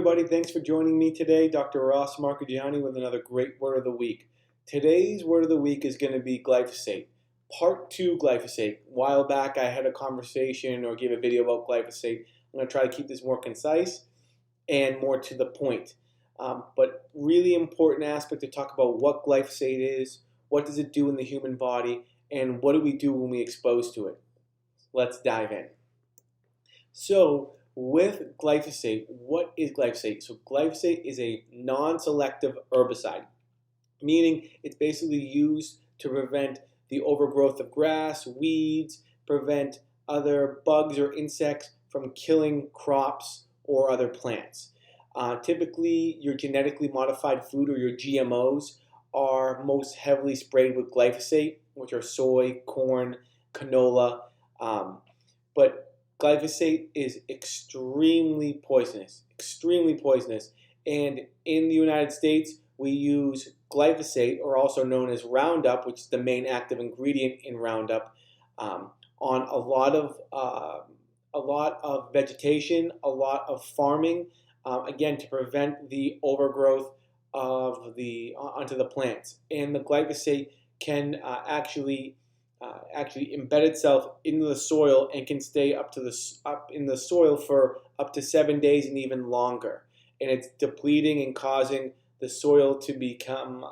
everybody, thanks for joining me today. Dr. Ross Marcagiani with another great word of the week. Today's word of the week is going to be glyphosate. Part 2 glyphosate. A while back I had a conversation or gave a video about glyphosate. I'm going to try to keep this more concise and more to the point. But really important aspect to talk about what glyphosate is, what does it do in the human body, and what do we do when we expose to it. Let's dive in. So with glyphosate, what is glyphosate? So glyphosate is a non-selective herbicide, meaning it's basically used to prevent the overgrowth of grass, weeds, prevent other bugs or insects from killing crops or other plants. Typically, your genetically modified food or your GMOs are most heavily sprayed with glyphosate, which are soy, corn, canola, but glyphosate is extremely poisonous, and in the United States we use glyphosate, or also known as Roundup, which is the main active ingredient in Roundup, on a lot of vegetation, a lot of farming, again to prevent the overgrowth of onto the plants. And the glyphosate can actually embed itself into the soil and can stay up in the soil for up to 7 days and even longer. And it's depleting and causing the soil to become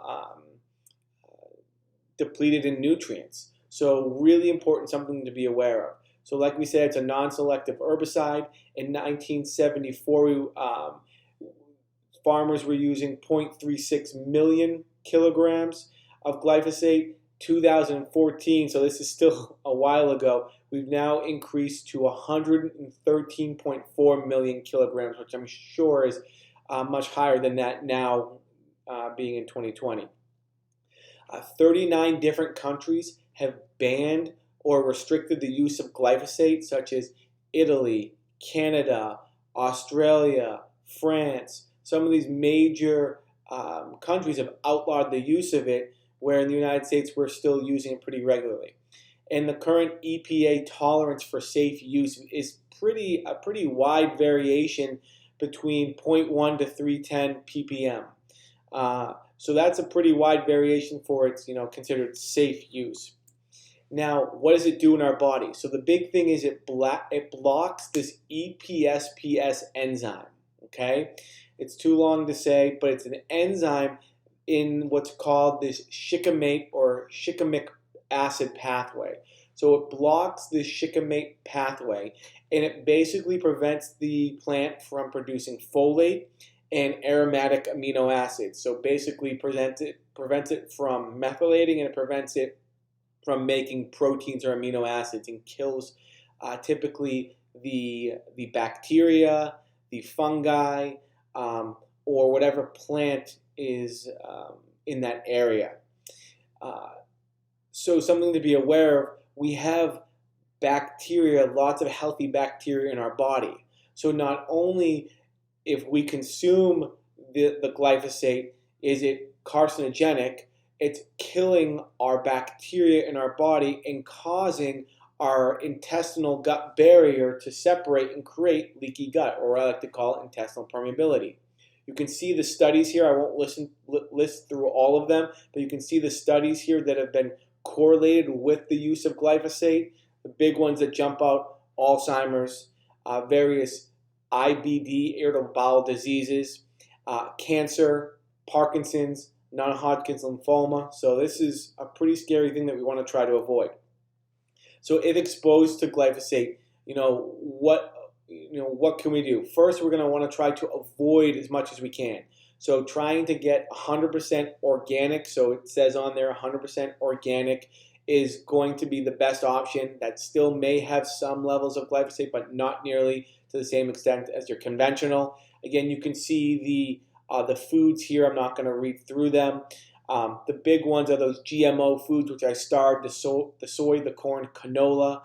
depleted in nutrients. So really important, something to be aware of. So like we said, it's a non-selective herbicide. In 1974, farmers were using 0.36 million kilograms of glyphosate. 2014, so this is still a while ago, we've now increased to 113.4 million kilograms, which I'm sure is much higher than that now, being in 2020. 39 different countries have banned or restricted the use of glyphosate, such as Italy, Canada, Australia, France. Some of these major countries have outlawed the use of it, where in the United States we're still using it pretty regularly. And the current EPA tolerance for safe use is a pretty wide variation between 0.1 to 310 ppm. So that's a pretty wide variation for its considered safe use. Now, what does it do in our body? So the big thing is it blocks this EPSPS enzyme. Okay, it's too long to say, but it's an enzyme in what's called this shikimate or shikimic acid pathway. So it blocks this shikimate pathway, and it basically prevents the plant from producing folate and aromatic amino acids. So basically prevents it from methylating, and it prevents it from making proteins or amino acids, and kills typically the bacteria, the fungi, or whatever plant is in that area. So something to be aware of, we have bacteria, lots of healthy bacteria in our body. So not only if we consume the glyphosate is it carcinogenic, it's killing our bacteria in our body and causing our intestinal gut barrier to separate and create leaky gut, or what I like to call intestinal permeability. You can see the studies here. I won't list through all of them, but you can see the studies here that have been correlated with the use of glyphosate. The big ones that jump out: Alzheimer's, various IBD, irritable bowel diseases, cancer, Parkinson's, non-Hodgkin's lymphoma. So this is a pretty scary thing that we want to try to avoid. So if exposed to glyphosate, what can we do? First, we're going to want to try to avoid as much as we can. So trying to get 100% organic, so it says on there 100% organic, is going to be the best option. That still may have some levels of glyphosate, but not nearly to the same extent as your conventional. Again, you can see the foods here. I'm not going to read through them. The big ones are those GMO foods, which I starred: the soy, the corn, canola.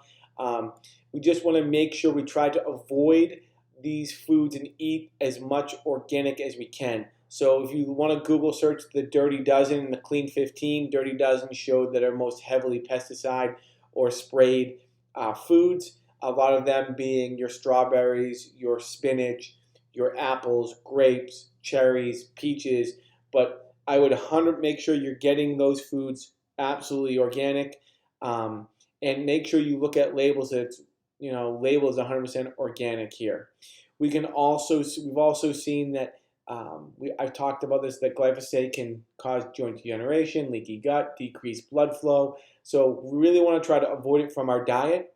We just want to make sure we try to avoid these foods and eat as much organic as we can. So if you want to Google search the Dirty Dozen and the Clean 15, Dirty Dozen showed that are most heavily pesticide or sprayed foods, a lot of them being your strawberries, your spinach, your apples, grapes, cherries, peaches, but I would make sure you're getting those foods absolutely organic, um, and make sure you look at labels that it's, label is 100% organic here. We've also seen that I've talked about this, that glyphosate can cause joint degeneration, leaky gut, decreased blood flow. So we really want to try to avoid it from our diet.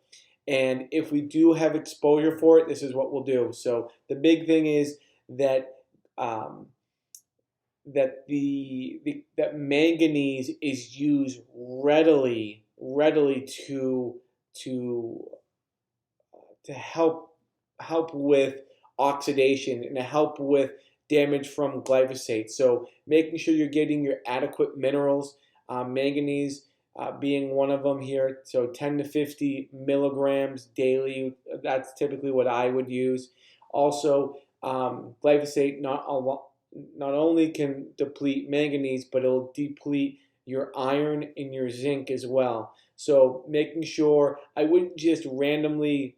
And if we do have exposure for it, this is what we'll do. So the big thing is that um, that manganese is used readily to help with oxidation and to help with damage from glyphosate. So making sure you're getting your adequate minerals, manganese being one of them here. So 10 to 50 milligrams daily. That's typically what I would use. Also, glyphosate not only can deplete manganese, but it'll deplete your iron and your zinc as well. So making sure, I wouldn't just randomly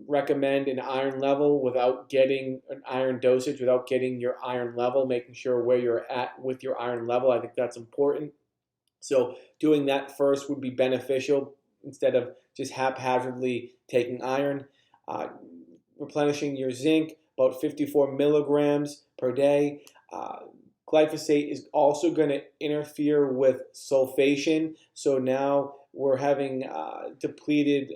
recommend an iron level without getting an iron dosage, without getting your iron level, making sure where you're at with your iron level. I think that's important. So doing that first would be beneficial instead of just haphazardly taking iron. Uh, Replenishing your zinc, about 54 milligrams per day. Glyphosate is also going to interfere with sulfation. So now we're having depleted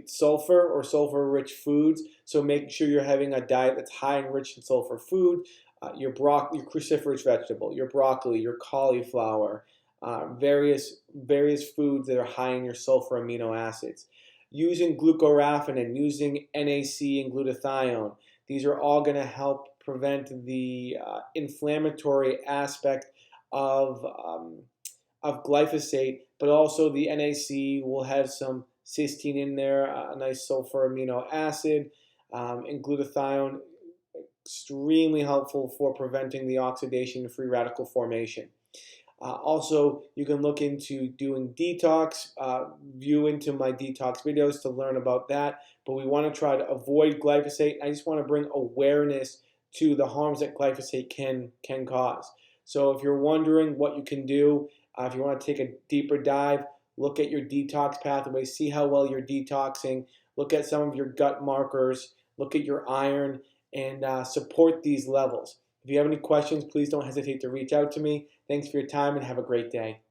sulfur or sulfur-rich foods. So making sure you're having a diet that's high and rich in sulfur food. Your cruciferous vegetable, your broccoli, your cauliflower, various foods that are high in your sulfur amino acids. Using glucoraphanin, using NAC and glutathione. These are all going to help prevent the inflammatory aspect of glyphosate, but also the NAC will have some cysteine in there, a nice sulfur amino acid, and glutathione, extremely helpful for preventing the oxidation and free radical formation. Also, you can look into doing detox, view into my detox videos to learn about that, but we want to try to avoid glyphosate. I just want to bring awareness to the harms that glyphosate can cause. So if you're wondering what you can do, if you want to take a deeper dive, look at your detox pathway, see how well you're detoxing, look at some of your gut markers, look at your iron, and support these levels. If you have any questions, please don't hesitate to reach out to me. Thanks for your time and have a great day.